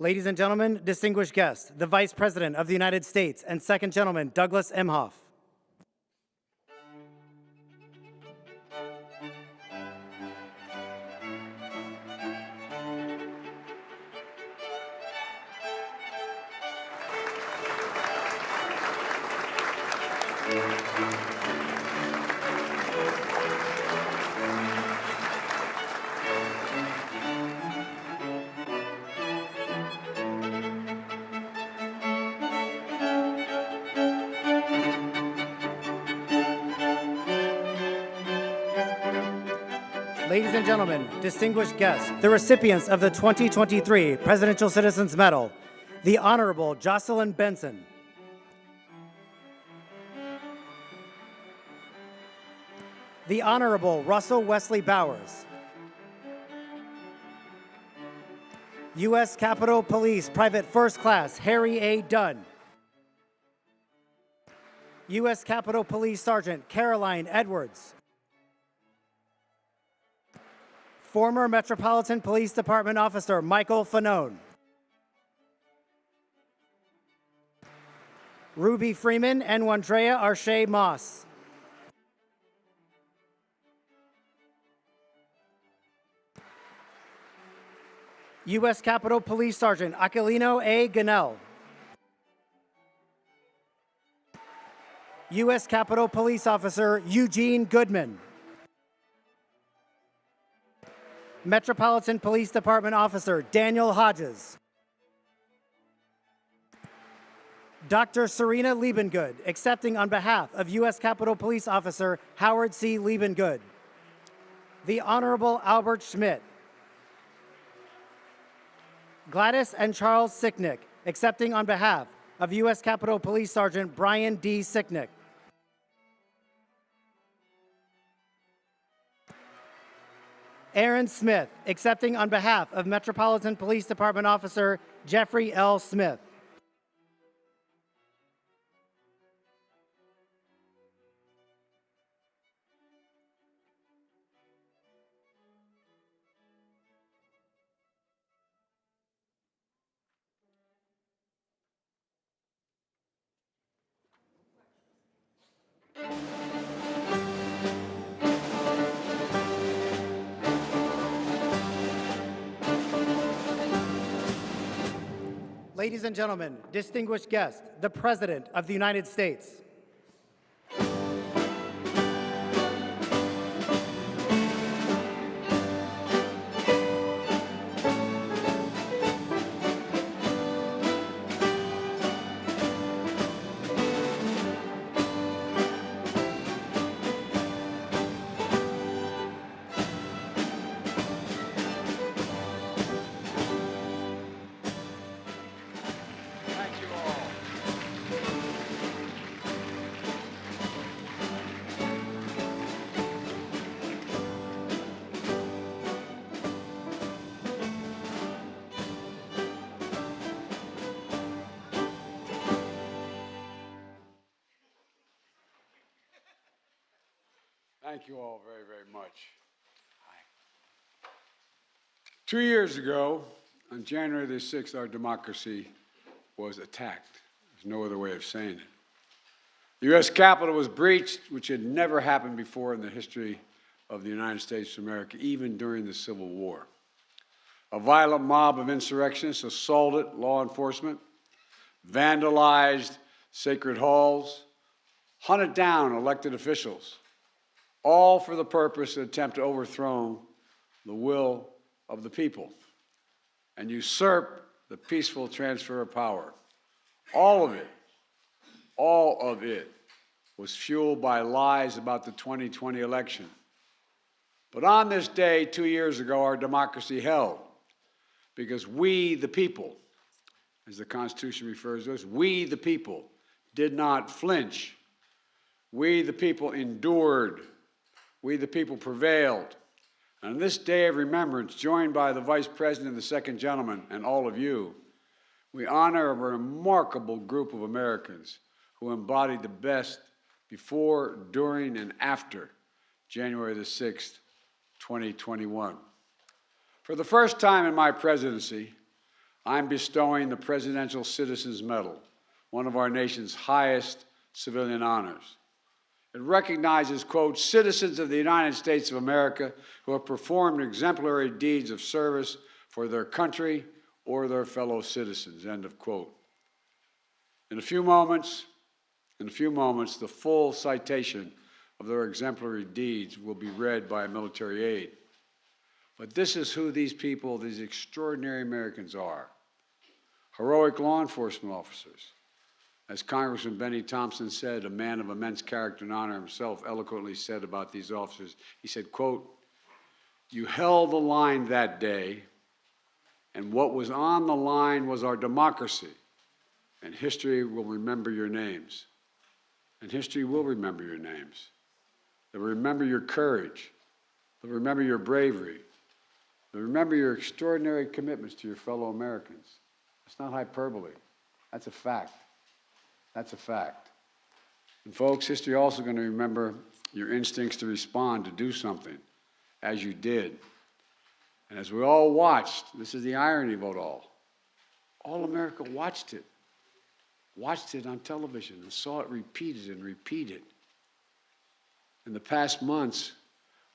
Ladies and gentlemen, distinguished guests, the Vice President of the United States and Second Gentleman, Douglas Emhoff. Ladies and gentlemen, distinguished guests, the recipients of the 2023 Presidential Citizens Medal, the Honorable Jocelyn Benson, the Honorable Russell Wesley Bowers, U.S. Capitol Police Private First Class Harry A. Dunn, U.S. Capitol Police Sergeant Caroline Edwards, former Metropolitan Police Department Officer Michael Fanone, Ruby Freeman and Wandrea Arche Moss, U.S. Capitol Police Sergeant Aquilino A. Ganell, U.S. Capitol Police Officer Eugene Goodman, Metropolitan Police Department Officer Daniel Hodges, Dr. Serena Liebengood, accepting on behalf of U.S. Capitol Police Officer Howard C. Liebengood, the Honorable Albert Schmidt, Gladys and Charles Sicknick, accepting on behalf of U.S. Capitol Police Sergeant Brian D. Sicknick, Aaron Smith, accepting on behalf of Metropolitan Police Department Officer Jeffrey L. Smith. Ladies and gentlemen, distinguished guests, the President of the United States. Thank you all very, very much. Hi. 2 years ago, on January the 6th, our democracy was attacked. There's no other way of saying it. The U.S. Capitol was breached, which had never happened before in the history of the United States of America, even during the Civil War. A violent mob of insurrectionists assaulted law enforcement, vandalized sacred halls, hunted down elected officials, all for the purpose to attempt to overthrow the will of the people and usurp the peaceful transfer of power. All of it was fueled by lies about the 2020 election. But on this day, 2 years ago, our democracy held because we, the people, as the Constitution refers to us, we, the people, did not flinch. We, the people, endured. We, the people, prevailed. And on this day of remembrance, joined by the Vice President and the Second Gentleman and all of you, we honor a remarkable group of Americans who embodied the best before, during, and after January the 6th, 2021. For the first time in my presidency, I'm bestowing the Presidential Citizens Medal, one of our nation's highest civilian honors. It recognizes, quote, citizens of the United States of America who have performed exemplary deeds of service for their country or their fellow citizens, end of quote. In a few moments, the full citation of their exemplary deeds will be read by a military aide. But this is who these people, these extraordinary Americans are. Heroic law enforcement officers. As Congressman Benny Thompson said, a man of immense character and honor himself eloquently said about these officers, he said, quote, "You held the line that day, and what was on the line was our democracy, and history will remember your names." And history will remember your names. They'll remember your courage. They'll remember your bravery. They'll remember your extraordinary commitments to your fellow Americans. It's not hyperbole. That's a fact. That's a fact. And folks, history also going to remember your instincts to respond, to do something, as you did. And as we all watched, this is the irony of it all America watched it on television and saw it repeated and repeated. In the past months,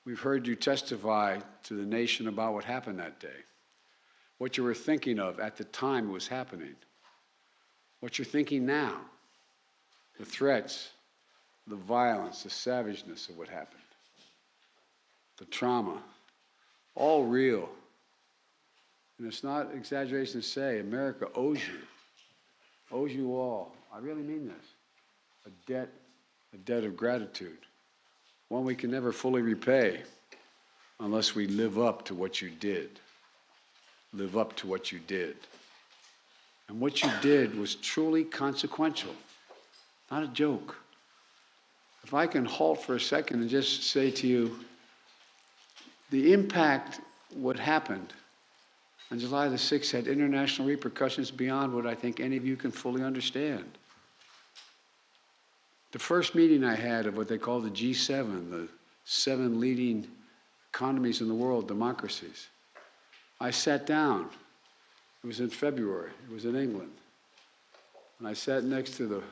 we've heard you testify to the nation about what happened that day, what you were thinking of at the time it was happening, what you're thinking now, the threats, the violence, the savageness of what happened, the trauma, all real. And it's not exaggeration to say America owes you all, I really mean this, a debt of gratitude, one we can never fully repay unless we live up to what you did. Live up to what you did. And what you did was truly consequential, not a joke. If I can halt for a second and just say to you, the impact, what happened on July the 6th had international repercussions beyond what I think any of you can fully understand. The first meeting I had of what they call the G7, the 7 leading economies in the world, democracies, I sat down. It was in February. It was in England. And I sat next to the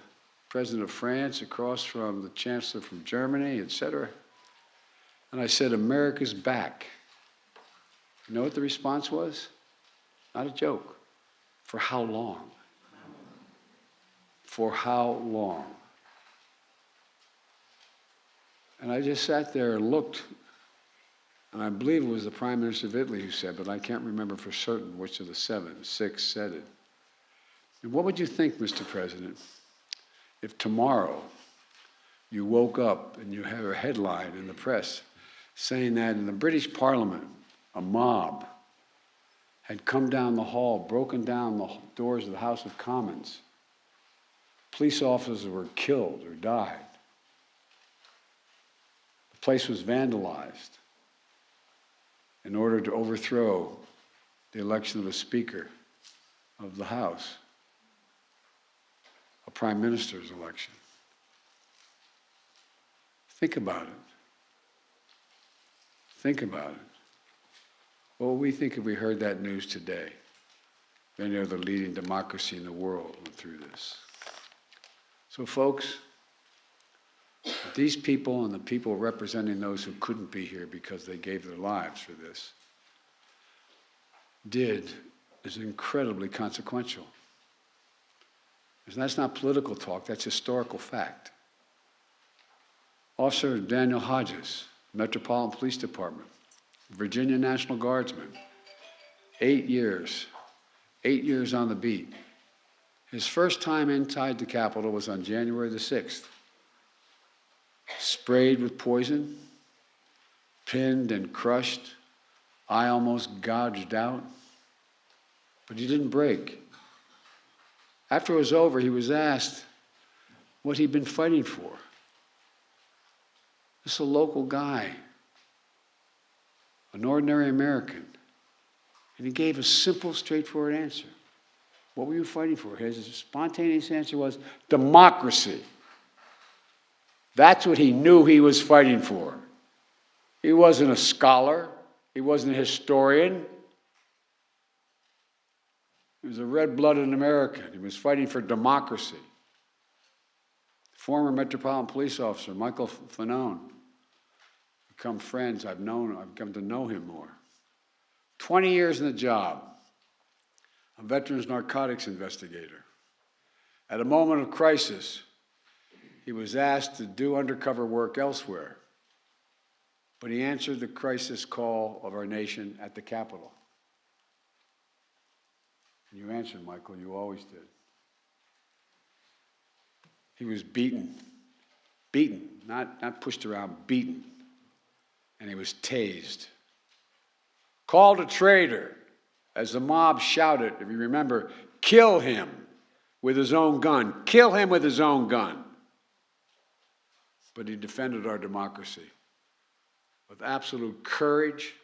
President of France, across from the Chancellor from Germany, etc. And I said, America's back. You know what the response was? Not a joke. For how long? For how long? And I just sat there and looked, and I believe it was the Prime Minister of Italy who said, but I can't remember for certain which of the 6 said it. And what would you think, Mr. President, if tomorrow you woke up and you had a headline in the press saying that in the British Parliament, a mob had come down the hall, broken down the doors of the House of Commons. Police officers were killed or died. The place was vandalized in order to overthrow the election of a Speaker of the House, a Prime Minister's election. Think about it. Think about it. What would we think if we heard that news today? Any other leading democracy in the world went through this. So folks, these people and the people representing those who couldn't be here because they gave their lives for this is incredibly consequential. And that's not political talk, that's historical fact. Officer Daniel Hodges, Metropolitan Police Department, Virginia National Guardsman, 8 years on the beat. His first time inside the Capitol was on January the 6th. Sprayed with poison, pinned and crushed, eye almost gouged out, but he didn't break. After it was over, he was asked what he'd been fighting for. This is a local guy, an ordinary American, and he gave a simple, straightforward answer. What were you fighting for? His spontaneous answer was democracy. That's what he knew he was fighting for. He wasn't a scholar. He wasn't a historian. He was a red-blooded American. He was fighting for democracy. Former Metropolitan Police Officer Michael Fanone. Become friends. I've come to know him more. 20 years in the job. A veterans narcotics investigator. At a moment of crisis, he was asked to do undercover work elsewhere, but he answered the crisis call of our nation at the Capitol. And you answered, Michael, you always did. He was beaten, not pushed around, beaten, and he was tased. Called a traitor as the mob shouted, if you remember, kill him with his own gun, kill him with his own gun. But he defended our democracy with absolute courage.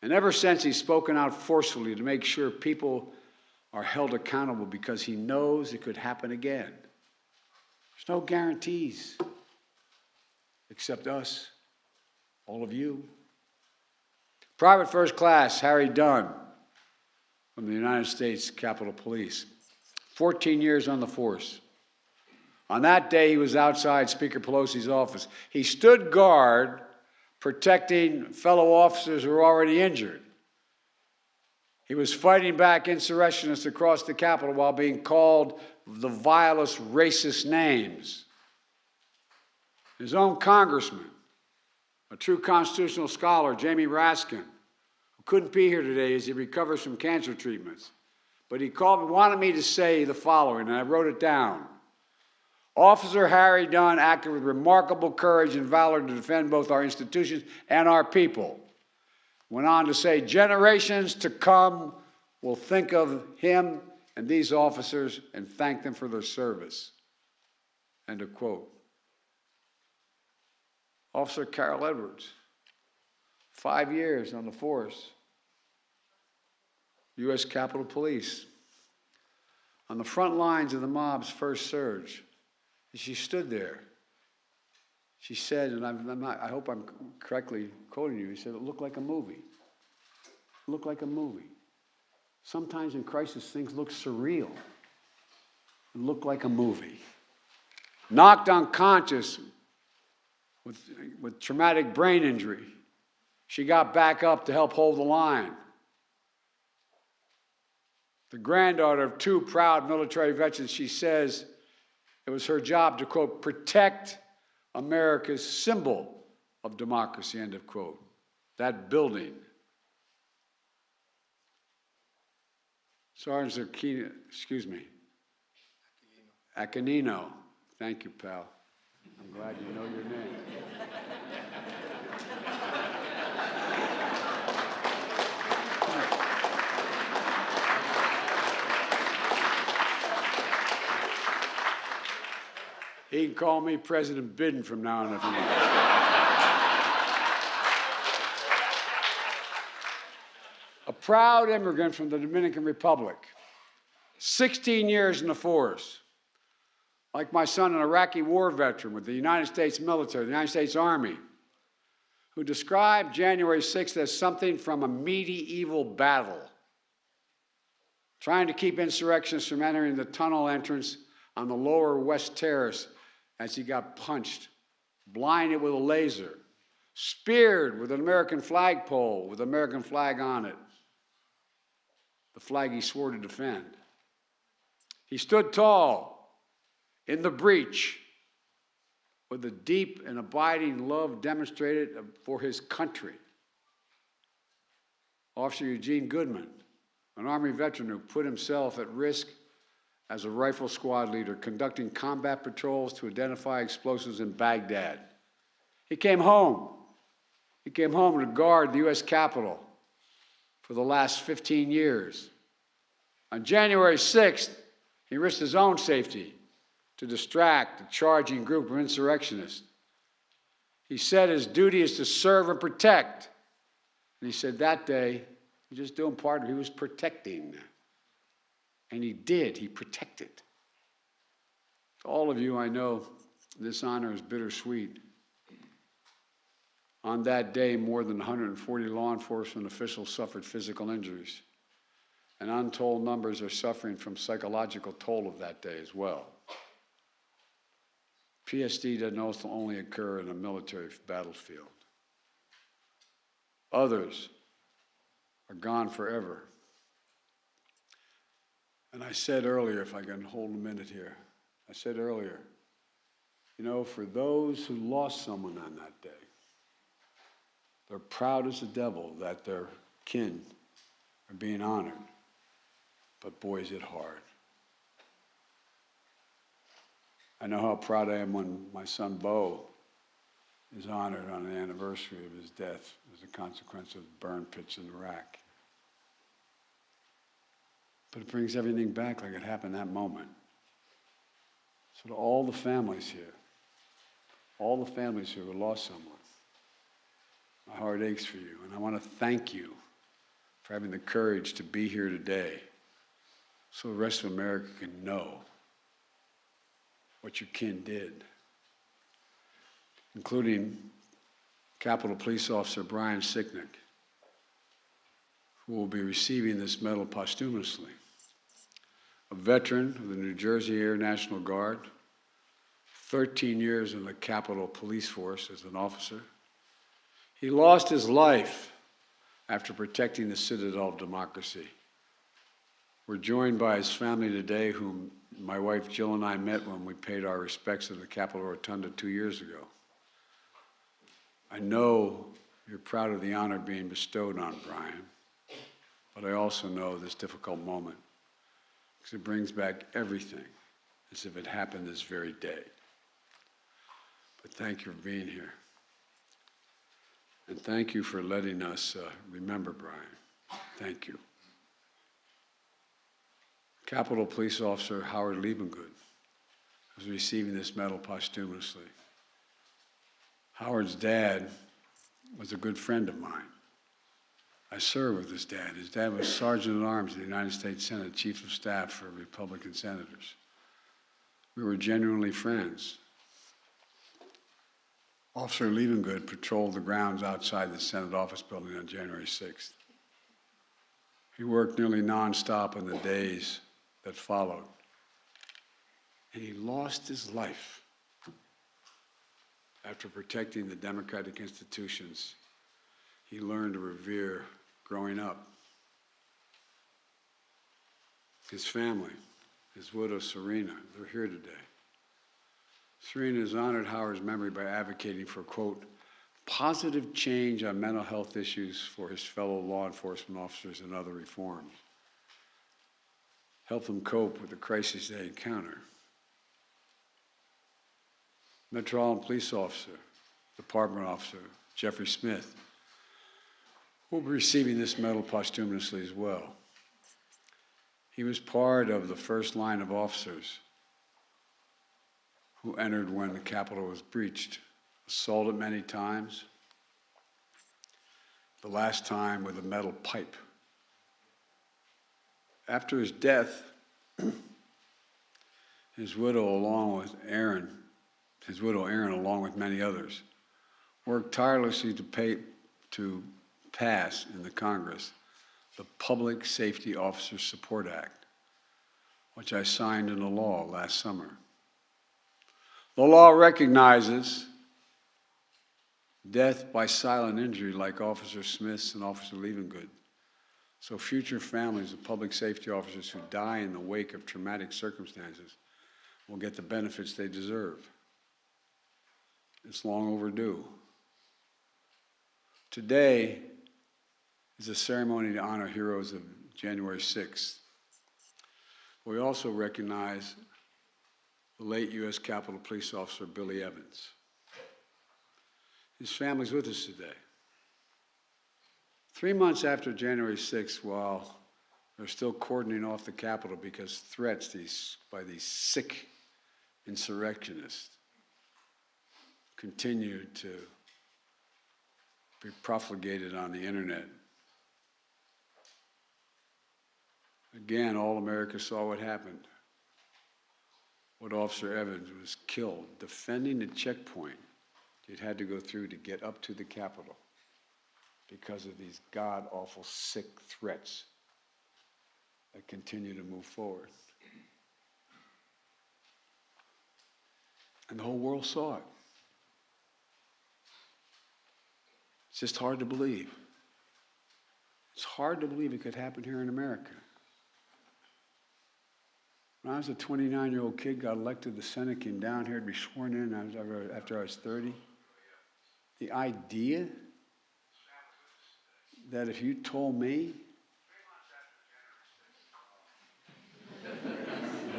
And ever since, he's spoken out forcefully to make sure people are held accountable because he knows it could happen again. There's no guarantees except us, all of you. Private First Class Harry Dunn from the United States Capitol Police, 14 years on the force. On that day, he was outside Speaker Pelosi's office. He stood guard protecting fellow officers who were already injured. He was fighting back insurrectionists across the Capitol while being called the vilest racist names. His own congressman, a true constitutional scholar, Jamie Raskin, who couldn't be here today as he recovers from cancer treatments, but he wanted me to say the following, and I wrote it down. Officer Harry Dunn acted with remarkable courage and valor to defend both our institutions and our people. Went on to say, generations to come will think of him and these officers and thank them for their service. End of quote. Officer Carol Edwards, 5 years on the force, U.S. Capitol Police, on the front lines of the mob's first surge. And she stood there. She said, and I hope I'm correctly quoting you, she said, it looked like a movie. It looked like a movie. Sometimes in crisis, things look surreal. It looked like a movie. Knocked unconscious with traumatic brain injury. She got back up to help hold the line. The granddaughter of two proud military veterans, she says, it was her job to, quote, protect America's symbol of democracy, end of quote. That building. Sergeant Aquino, Aquinino. Thank you, pal. I'm glad you know your name. He can call me President Biden from now on if he wants. A proud immigrant from the Dominican Republic, 16 years in the force. Like my son, an Iraqi war veteran with the United States military, the United States Army, who described January 6th as something from a medieval battle, trying to keep insurrectionists from entering the tunnel entrance on the lower West Terrace as he got punched, blinded with a laser, speared with an American flagpole with the American flag on it, the flag he swore to defend. He stood tall in the breach with a deep and abiding love demonstrated for his country. Officer Eugene Goodman, an Army veteran who put himself at risk as a rifle squad leader, conducting combat patrols to identify explosives in Baghdad. He came home. He came home to guard the U.S. Capitol for the last 15 years. On January 6th, he risked his own safety to distract a charging group of insurrectionists. He said his duty is to serve and protect. And he said that day, he was just doing part of it, he was protecting. And he did, he protected. To all of you, I know this honor is bittersweet. On that day, more than 140 law enforcement officials suffered physical injuries. and untold numbers are suffering from psychological toll of that day as well. PSD doesn't also only occur in a military battlefield. Others are gone forever. And I said earlier, if I can hold a minute here, I said earlier, you know, for those who lost someone on that day, they're proud as the devil that their kin are being honored. But boy, is it hard. I know how proud I am when my son Bo is honored on the anniversary of his death as a consequence of burn pits in Iraq. But it brings everything back like it happened that moment. So to all the families here, all the families who have lost someone, my heart aches for you, and I want to thank you for having the courage to be here today so the rest of America can know what your kin did, including Capitol Police Officer Brian Sicknick, who will be receiving this medal posthumously. A veteran of the New Jersey Air National Guard, 13 years in the Capitol Police Force as an officer. He lost his life after protecting the citadel of democracy. We're joined by his family today, whom my wife Jill and I met when we paid our respects at the Capitol Rotunda 2 years ago. I know you're proud of the honor being bestowed on Brian, but I also know this difficult moment because it brings back everything as if it happened this very day. But thank you for being here. And thank you for letting us remember Brian. Thank you. Capitol Police Officer Howard Liebengood is receiving this medal posthumously. Howard's dad was a good friend of mine. I served with his dad. His dad was Sergeant at Arms in the United States Senate, Chief of Staff for Republican senators. We were genuinely friends. Officer Liebengood patrolled the grounds outside the Senate office building on January 6th. He worked nearly nonstop in the days that followed. And he lost his life after protecting the democratic institutions he learned to revere growing up. His family, his widow Serena, they're here today. Serena has honored Howard's memory by advocating for, quote, positive change on mental health issues for his fellow law enforcement officers and other reforms. Help them cope with the crises they encounter. Metropolitan Police Officer, Department Officer Jeffrey Smith will be receiving this medal posthumously as well. He was part of the first line of officers who entered when the Capitol was breached, assaulted many times, the last time with a metal pipe. After his death, his widow, Erin, along with many others, worked tirelessly to pass in the Congress the Public Safety Officer Support Act, which I signed into law last summer. The law recognizes death by silent injury like Officer Smith's and Officer Liebengood, so future families of public safety officers who die in the wake of traumatic circumstances will get the benefits they deserve. It's long overdue. Today is a ceremony to honor heroes of January 6th. We also recognize the late U.S. Capitol Police Officer Billy Evans. His family's with us today. 3 months after January 6th, while they're still cordoning off the Capitol because threats by these sick insurrectionists continued to be profligated on the internet. Again, all America saw what happened. What Officer Evans was killed defending the checkpoint he'd had to go through to get up to the Capitol because of these god-awful sick threats that continue to move forward. And the whole world saw it. It's just hard to believe. It's hard to believe it could happen here in America. When I was a 29-year-old kid, got elected to the Senate, came down here to be sworn in after I was 30. The idea that if you told me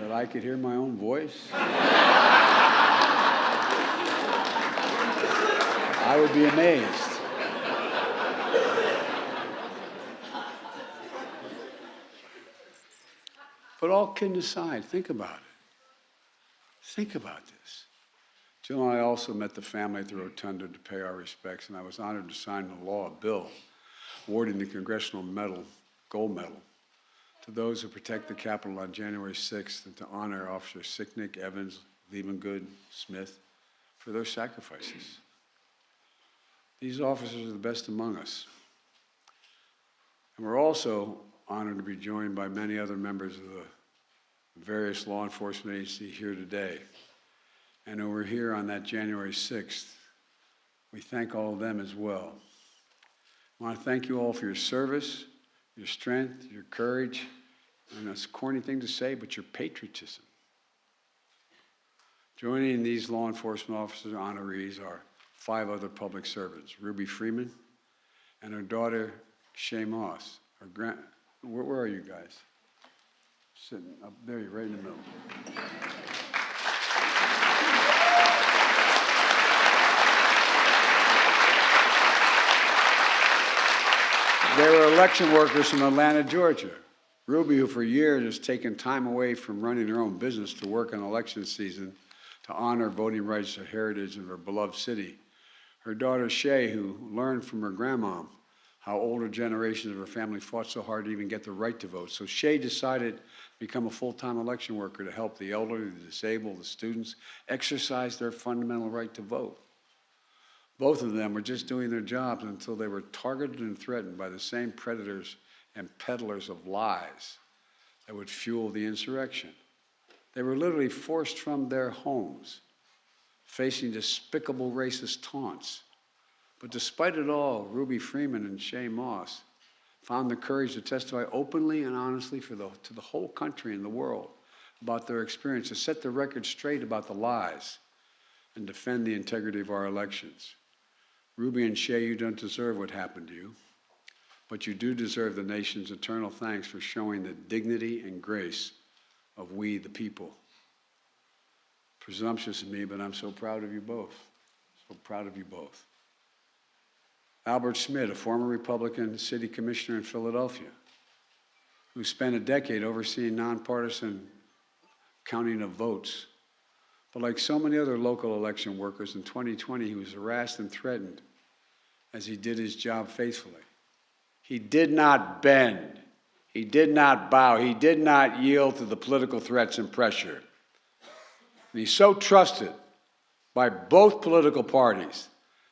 that I could hear my own voice, I would be amazed. But all kidding aside, think about it. Think about this. Jill and I also met the family at the Rotunda to pay our respects, and I was honored to sign the law, a bill, awarding the Congressional Medal, Gold Medal, to those who protect the Capitol on January 6th, and to honor Officers Sicknick, Evans, Liebengood, Smith, for their sacrifices. These officers are the best among us. And we're also honored to be joined by many other members of the various law enforcement agencies here today. And who were here on that January 6th. We thank all of them as well. I want to thank you all for your service, your strength, your courage, and it's a corny thing to say, but your patriotism. Joining these law enforcement officers honorees are 5 other public servants: Ruby Freeman and her daughter, Shay Moss. Where are you guys? Sitting up there, you're right in the middle. They were election workers from Atlanta, Georgia. Ruby, who for years has taken time away from running her own business to work in election season to honor voting rights and heritage of her beloved city. Her daughter, Shay, who learned from her grandma how older generations of her family fought so hard to even get the right to vote. So Shay decided to become a full-time election worker to help the elderly, the disabled, the students exercise their fundamental right to vote. Both of them were just doing their jobs until they were targeted and threatened by the same predators and peddlers of lies that would fuel the insurrection. They were literally forced from their homes, facing despicable racist taunts. But despite it all, Ruby Freeman and Shay Moss found the courage to testify openly and honestly to the whole country and the world about their experience, to set the record straight about the lies and defend the integrity of our elections. Ruby and Shay, you don't deserve what happened to you, but you do deserve the nation's eternal thanks for showing the dignity and grace of we, the people. Presumptuous of me, but I'm so proud of you both. So proud of you both. Albert Schmidt, a former Republican city commissioner in Philadelphia, who spent a decade overseeing nonpartisan counting of votes. But like so many other local election workers, in 2020, he was harassed and threatened as he did his job faithfully. He did not bend. He did not bow. He did not yield to the political threats and pressure. And he's so trusted by both political parties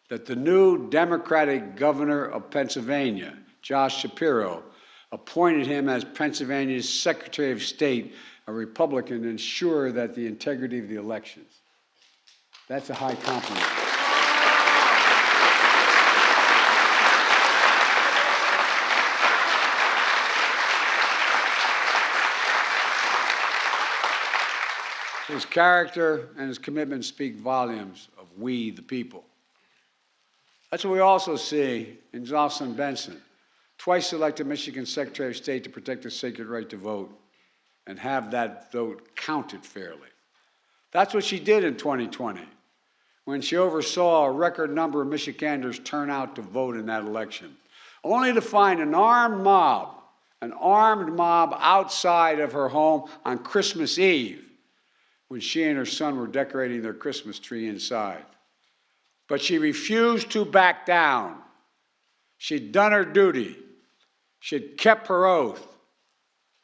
that the new Democratic governor of Pennsylvania, Josh Shapiro, appointed him as Pennsylvania's Secretary of State, a Republican, to ensure that the integrity of the elections. That's a high compliment. His character and his commitment speak volumes of we, the people. That's what we also see in Jocelyn Benson, twice elected Michigan Secretary of State to protect the sacred right to vote and have that vote counted fairly. That's what she did in 2020, when she oversaw a record number of Michiganders turn out to vote in that election, only to find an armed mob outside of her home on Christmas Eve, when she and her son were decorating their Christmas tree inside. But she refused to back down. She'd done her duty. She'd kept her oath.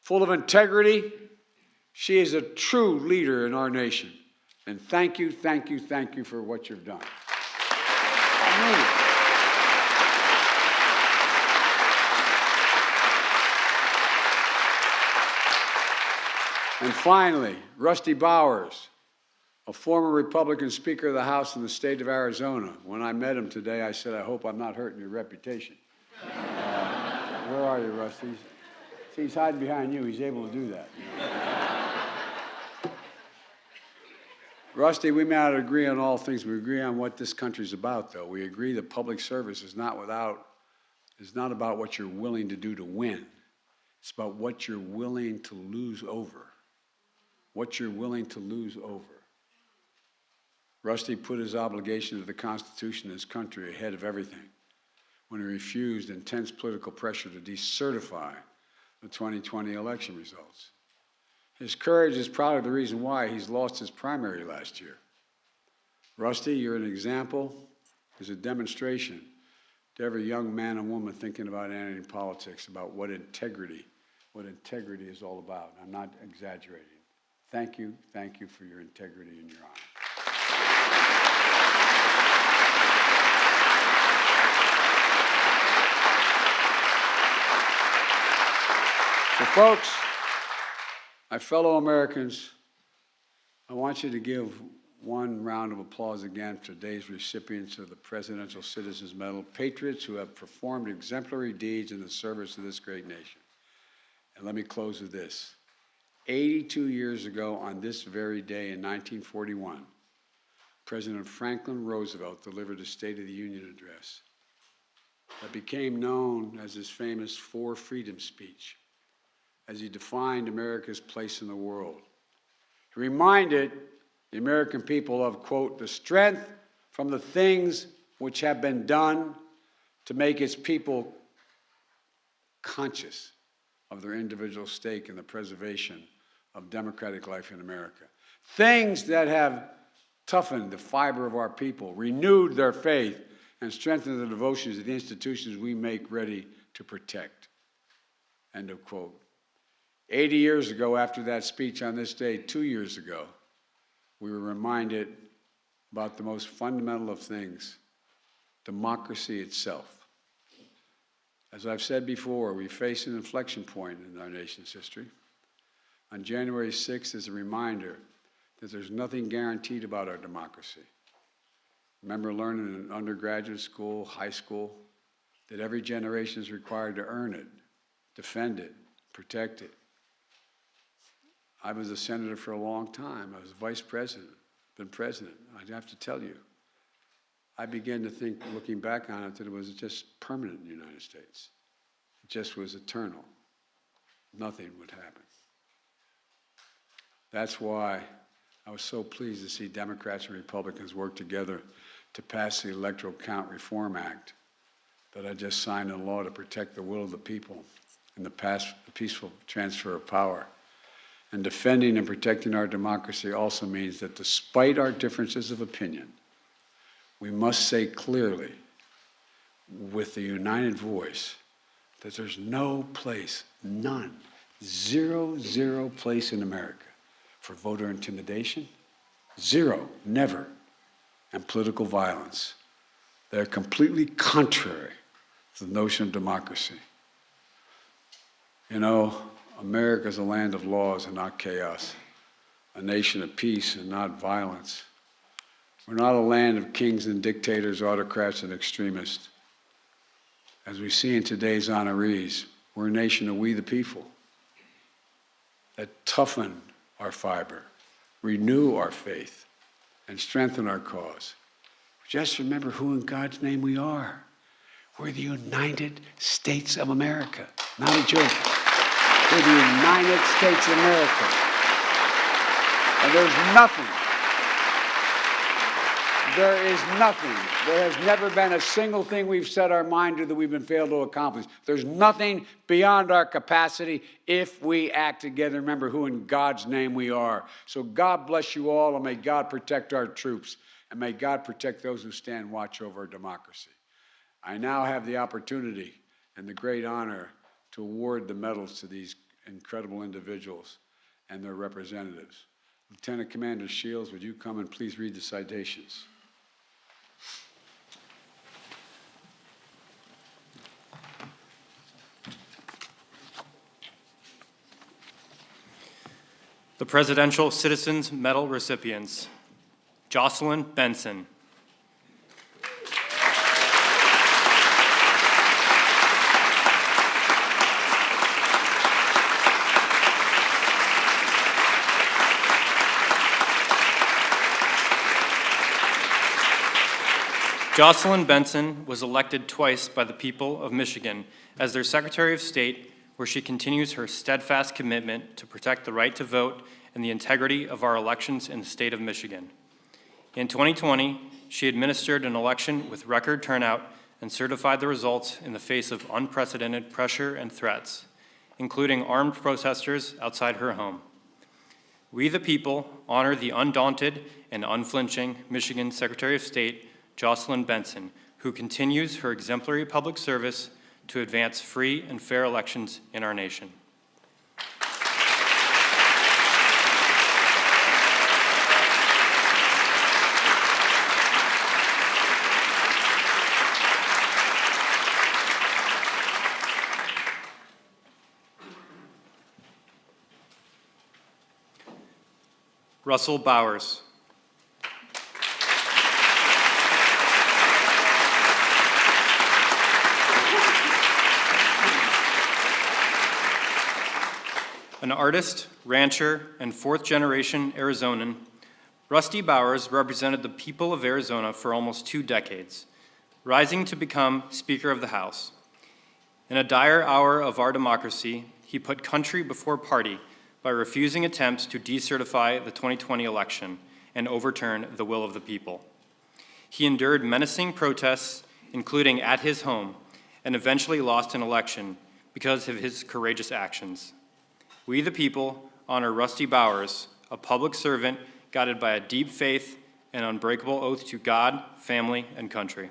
Full of integrity, she is a true leader in our nation. And thank you, thank you, thank you for what you've done. I mean it. And finally, Rusty Bowers, a former Republican Speaker of the House in the state of Arizona. When I met him today, I said, I hope I'm not hurting your reputation. Where are you, Rusty? See, he's hiding behind you. He's able to do that. Rusty, we may not agree on all things. We agree on what this country's about, though. We agree that public service is not about what you're willing to do to win. It's about what you're willing to lose over. What you're willing to lose over. Rusty put his obligation to the Constitution and his country ahead of everything when he refused intense political pressure to decertify the 2020 election results. His courage is probably the reason why he's lost his primary last year. Rusty, you're an example, is a demonstration to every young man and woman thinking about entering politics, about what integrity is all about. I'm not exaggerating. Thank you for your integrity and your honor. So folks, my fellow Americans, I want you to give one round of applause again for today's recipients of the Presidential Citizens Medal, patriots who have performed exemplary deeds in the service of this great nation. And let me close with this. 82 years ago on this very day in 1941, President Franklin Roosevelt delivered a State of the Union address that became known as his famous Four Freedoms speech, as he defined America's place in the world. He reminded the American people of, quote, the strength from the things which have been done to make its people conscious of their individual stake in the preservation of democratic life in America. Things that have toughened the fiber of our people, renewed their faith, and strengthened the devotions of the institutions we make ready to protect. End of quote. 80 years ago, after that speech on this day, 2 years ago, we were reminded about the most fundamental of things, democracy itself. As I've said before, we face an inflection point in our nation's history. On January 6th is a reminder that there's nothing guaranteed about our democracy. Remember learning in undergraduate school, high school, that every generation is required to earn it, defend it, protect it. I was a senator for a long time. I was vice president, been president. I'd have to tell you, I began to think, looking back on it, that it was just permanent in the United States. It just was eternal. Nothing would happen. That's why I was so pleased to see Democrats and Republicans work together to pass the Electoral Count Reform Act that I just signed into law to protect the will of the people and the peaceful transfer of power. And defending and protecting our democracy also means that despite our differences of opinion, we must say clearly, with a united voice, that there's no place, none, zero place in America for voter intimidation, zero, never, and political violence. They're completely contrary to the notion of democracy. You know, America's a land of laws and not chaos, a nation of peace and not violence. We're not a land of kings and dictators, autocrats and extremists. As we see in today's honorees, we're a nation of we the people that toughen our fiber, renew our faith, and strengthen our cause. Just remember who in God's name we are. We're the United States of America, not a joke. We're the United States of America. And there has never been a single thing we've set our mind to that we've been failed to accomplish. There's nothing beyond our capacity if we act together. Remember who in God's name we are. So God bless you all, and may God protect our troops, and may God protect those who stand watch over our democracy. I now have the opportunity and the great honor to award the medals to these incredible individuals and their representatives. Lieutenant Commander Shields, would you come and please read the citations? The Presidential Citizens Medal recipients: Jocelyn Benson. Jocelyn Benson was elected twice by the people of Michigan as their Secretary of State, where she continues her steadfast commitment to protect the right to vote and the integrity of our elections in the state of Michigan. In 2020, she administered an election with record turnout and certified the results in the face of unprecedented pressure and threats, including armed protesters outside her home. We, the people, honor the undaunted and unflinching Michigan Secretary of State, Jocelyn Benson, who continues her exemplary public service to advance free and fair elections in our nation. Russell Bowers. An artist, rancher, and fourth-generation Arizonan, Rusty Bowers represented the people of Arizona for almost 2 decades, rising to become Speaker of the House. In a dire hour of our democracy, he put country before party by refusing attempts to decertify the 2020 election and overturn the will of the people. He endured menacing protests, including at his home, and eventually lost an election because of his courageous actions. We, the people, honor Rusty Bowers, a public servant guided by a deep faith and unbreakable oath to God, family, and country.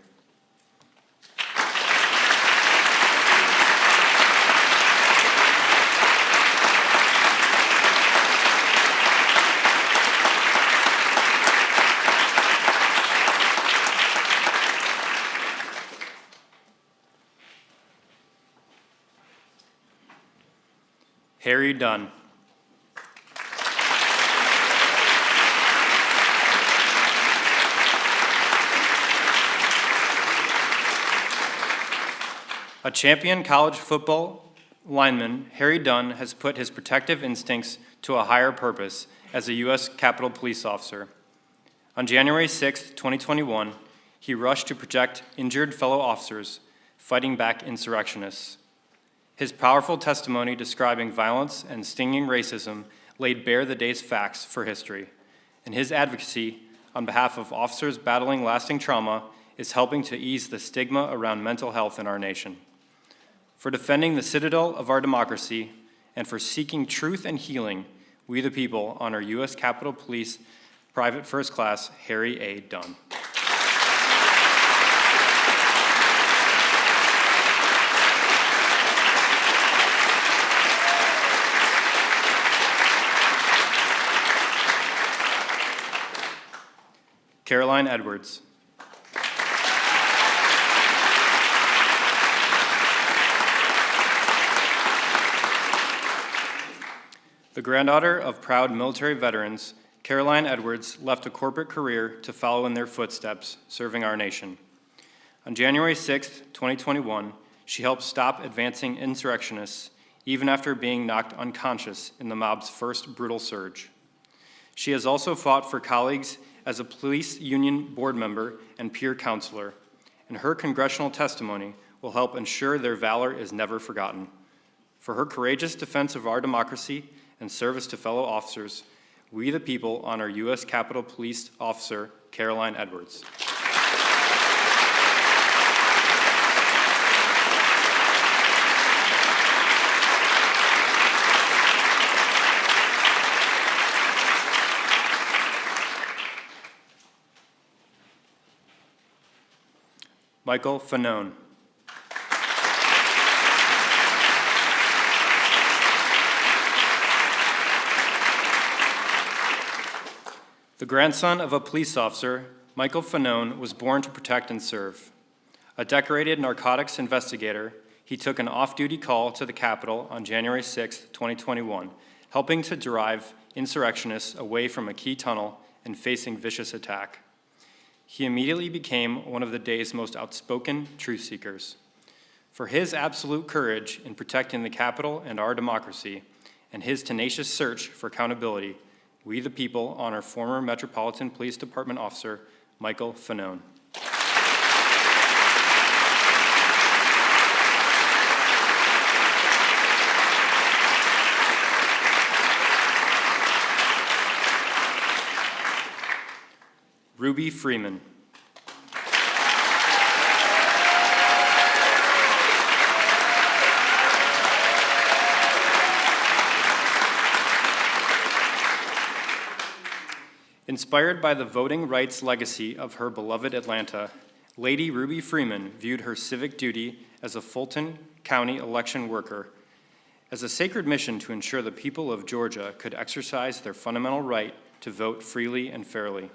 Harry Dunn. A champion college football lineman, Harry Dunn has put his protective instincts to a higher purpose as a U.S. Capitol Police officer. On January 6, 2021, he rushed to protect injured fellow officers fighting back insurrectionists. His powerful testimony describing violence and stinging racism laid bare the day's facts for history, and his advocacy on behalf of officers battling lasting trauma is helping to ease the stigma around mental health in our nation. For defending the citadel of our democracy and for seeking truth and healing, we the people honor U.S. Capitol Police Private First Class Harry A. Dunn. Caroline Edwards. The granddaughter of proud military veterans, Caroline Edwards left a corporate career to follow in their footsteps, serving our nation. On January 6, 2021, she helped stop advancing insurrectionists even after being knocked unconscious in the mob's first brutal surge. She has also fought for colleagues as a police union board member and peer counselor, and her congressional testimony will help ensure their valor is never forgotten. For her courageous defense of our democracy and service to fellow officers, we the people honor U.S. Capitol Police Officer Caroline Edwards. Michael Fanone. The grandson of a police officer, Michael Fanone was born to protect and serve. A decorated narcotics investigator, he took an off-duty call to the Capitol on January 6, 2021, helping to drive insurrectionists away from a key tunnel and facing vicious attack. He immediately became one of the day's most outspoken truth seekers. For his absolute courage in protecting the Capitol and our democracy, and his tenacious search for accountability, we the people honor former Metropolitan Police Department officer Michael Fanone. Ruby Freeman. Inspired by the voting rights legacy of her beloved Atlanta, Lady Ruby Freeman viewed her civic duty as a Fulton County election worker as a sacred mission to ensure the people of Georgia could exercise their fundamental right to vote freely and fairly.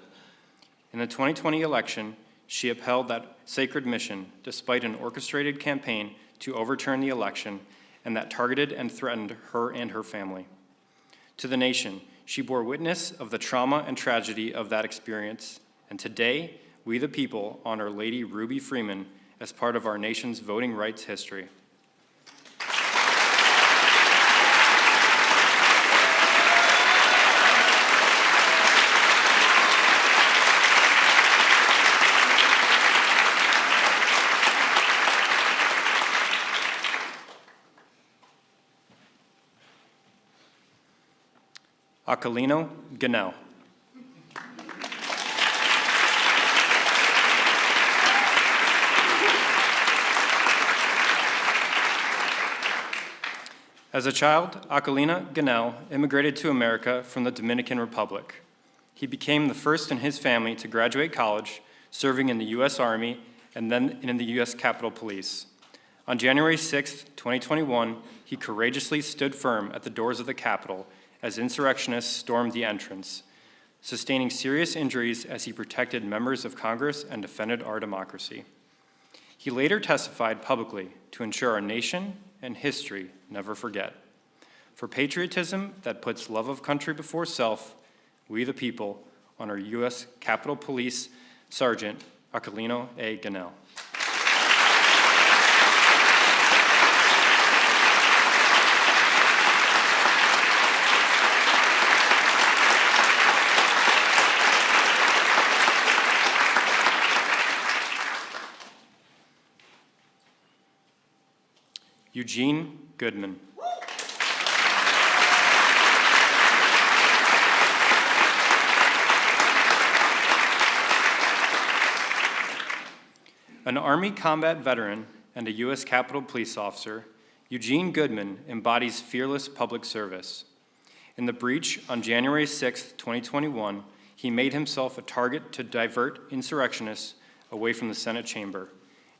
In the 2020 election, she upheld that sacred mission despite an orchestrated campaign to overturn the election and that targeted and threatened her and her family. To the nation, she bore witness of the trauma and tragedy of that experience, and today, we the people honor Lady Ruby Freeman as part of our nation's voting rights history. Aquilino Ganell. As a child, Aquilino Ganell immigrated to America from the Dominican Republic. He became the first in his family to graduate college, serving in the U.S. Army and then in the U.S. Capitol Police. On January 6, 2021, he courageously stood firm at the doors of the Capitol as insurrectionists stormed the entrance, sustaining serious injuries as he protected members of Congress and defended our democracy. He later testified publicly to ensure our nation and history never forget. For patriotism that puts love of country before self, we the people honor U.S. Capitol Police Sergeant Aquilino A. Ganell. Eugene Goodman. An Army combat veteran and a U.S. Capitol Police officer, Eugene Goodman embodies fearless public service. In the breach on January 6, 2021, he made himself a target to divert insurrectionists away from the Senate chamber,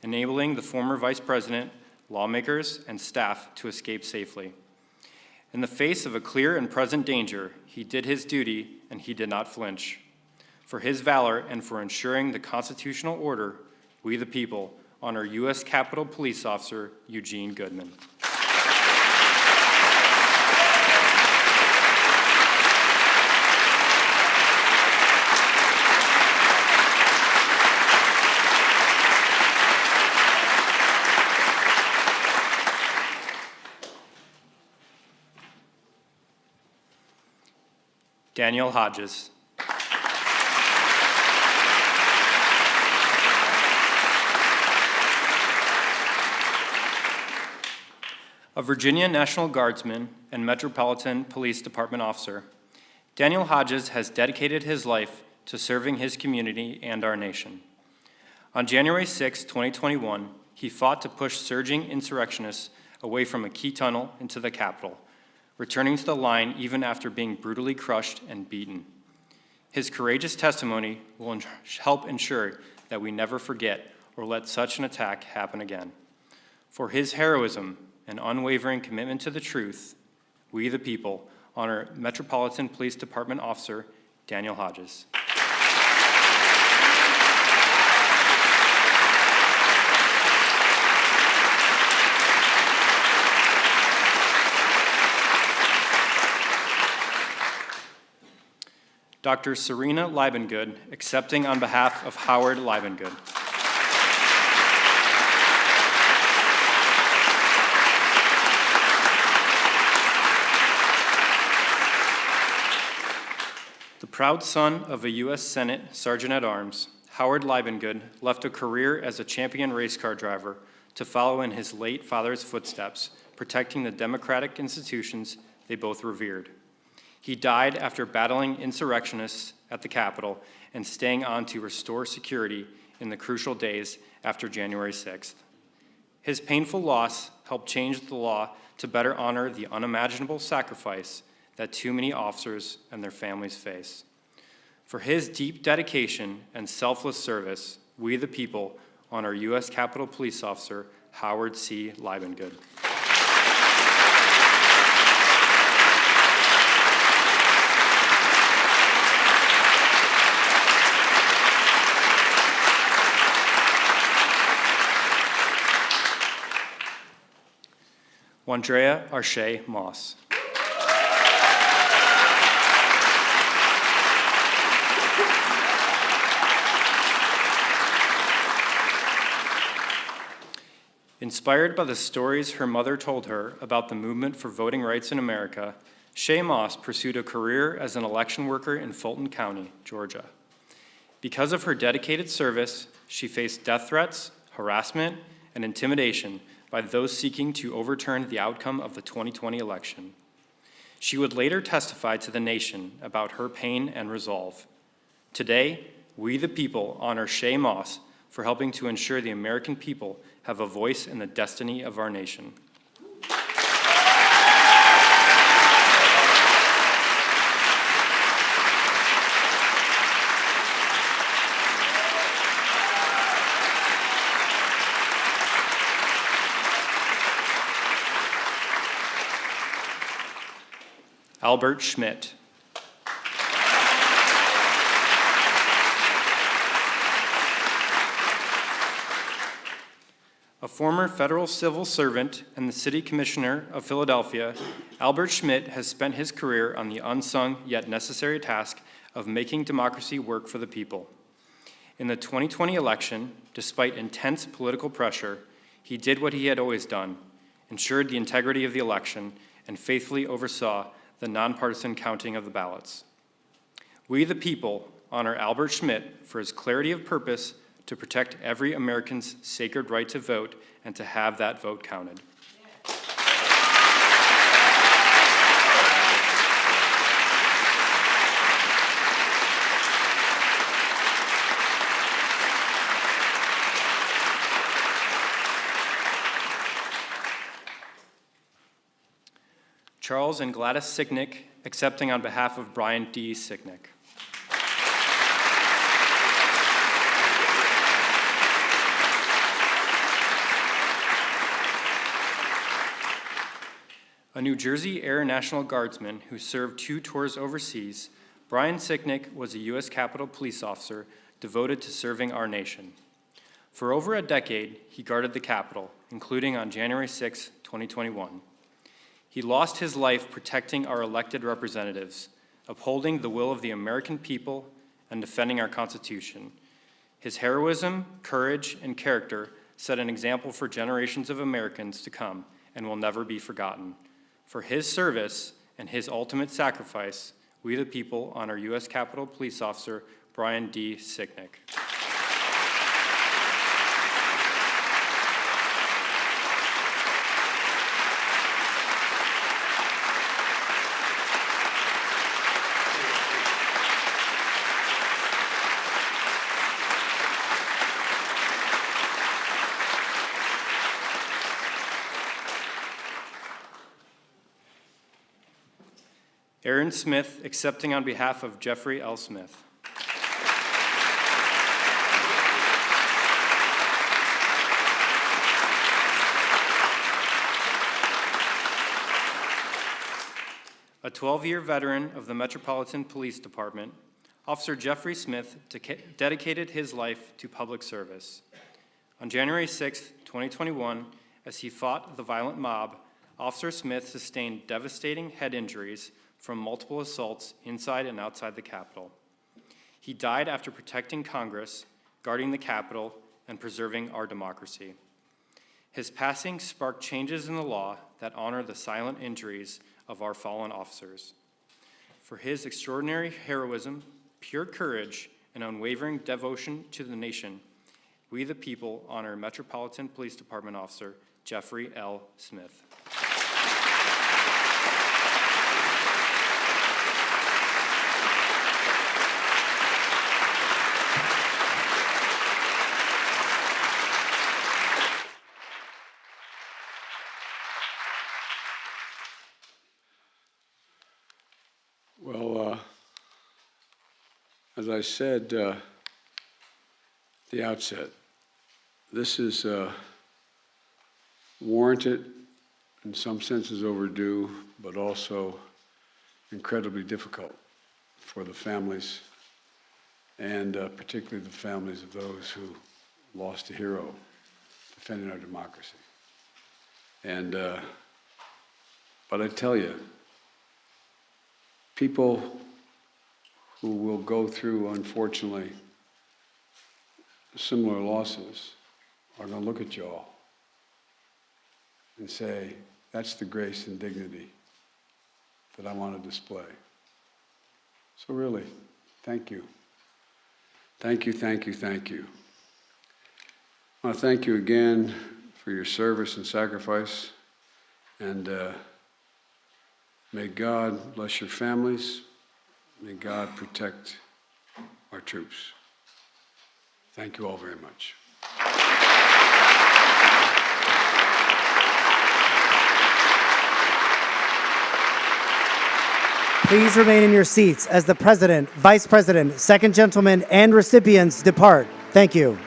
enabling the former Vice President, lawmakers, and staff to escape safely. In the face of a clear and present danger, he did his duty and he did not flinch. For his valor and for ensuring the constitutional order, we the people honor U.S. Capitol Police Officer Eugene Goodman. Daniel Hodges. A Virginia National Guardsman and Metropolitan Police Department officer, Daniel Hodges has dedicated his life to serving his community and our nation. On January 6, 2021, he fought to push surging insurrectionists away from a key tunnel into the Capitol, returning to the line even after being brutally crushed and beaten. His courageous testimony will help ensure that we never forget or let such an attack happen again. For his heroism and unwavering commitment to the truth, we the people honor Metropolitan Police Department Officer Daniel Hodges. Dr. Serena Liebengood, accepting on behalf of Howard Liebengood. The proud son of a U.S. Senate Sergeant at Arms, Howard Liebengood left a career as a champion race car driver to follow in his late father's footsteps, protecting the democratic institutions they both revered. He died after battling insurrectionists at the Capitol and staying on to restore security in the crucial days after January 6th. His painful loss helped change the law to better honor the unimaginable sacrifice that too many officers and their families face. For his deep dedication and selfless service, we the people honor U.S. Capitol Police Officer Howard C. Liebengood. Wandrea Arshay Moss. Inspired by the stories her mother told her about the movement for voting rights in America, Shay Moss pursued a career as an election worker in Fulton County, Georgia. Because of her dedicated service, she faced death threats, harassment, and intimidation by those seeking to overturn the outcome of the 2020 election. She would later testify to the nation about her pain and resolve. Today, we the people honor Shay Moss for helping to ensure the American people have a voice in the destiny of our nation. Albert Schmidt. A former federal civil servant and the city commissioner of Philadelphia, Albert Schmidt has spent his career on the unsung yet necessary task of making democracy work for the people. In the 2020 election, despite intense political pressure, he did what he had always done, ensured the integrity of the election, and faithfully oversaw the nonpartisan counting of the ballots. We the people honor Albert Schmidt for his clarity of purpose to protect every American's sacred right to vote and to have that vote counted. Charles and Gladys Sicknick, accepting on behalf of Brian D. Sicknick. A New Jersey Air National Guardsman who served 2 tours overseas, Brian Sicknick was a U.S. Capitol Police officer devoted to serving our nation. For over a decade, he guarded the Capitol, including on January 6, 2021. He lost his life protecting our elected representatives, upholding the will of the American people, and defending our Constitution. His heroism, courage, and character set an example for generations of Americans to come and will never be forgotten. For his service and his ultimate sacrifice, we the people honor U.S. Capitol Police Officer Brian D. Sicknick. Aaron Smith, accepting on behalf of Jeffrey L. Smith. A 12-year veteran of the Metropolitan Police Department, Officer Jeffrey Smith dedicated his life to public service. On January 6, 2021, as he fought the violent mob, Officer Smith sustained devastating head injuries from multiple assaults inside and outside the Capitol. He died after protecting Congress, guarding the Capitol, and preserving our democracy. His passing sparked changes in the law that honor the silent injuries of our fallen officers. For his extraordinary heroism, pure courage, and unwavering devotion to the nation, we the people honor Metropolitan Police Department Officer Jeffrey L. Smith. Well, as I said at the outset, this is warranted, in some senses overdue, but also incredibly difficult for the families, and particularly the families of those who lost a hero defending our democracy. And, but I tell you, people who will go through, unfortunately, similar losses are going to look at y'all and say, that's the grace and dignity that I want to display. So really, thank you. Thank you, thank you, thank you. I want to thank you again for your service and sacrifice, and may God bless your families. May God protect our troops. Thank you all very much. Please remain in your seats as the President, Vice President, Second Gentleman, and recipients depart. Thank you.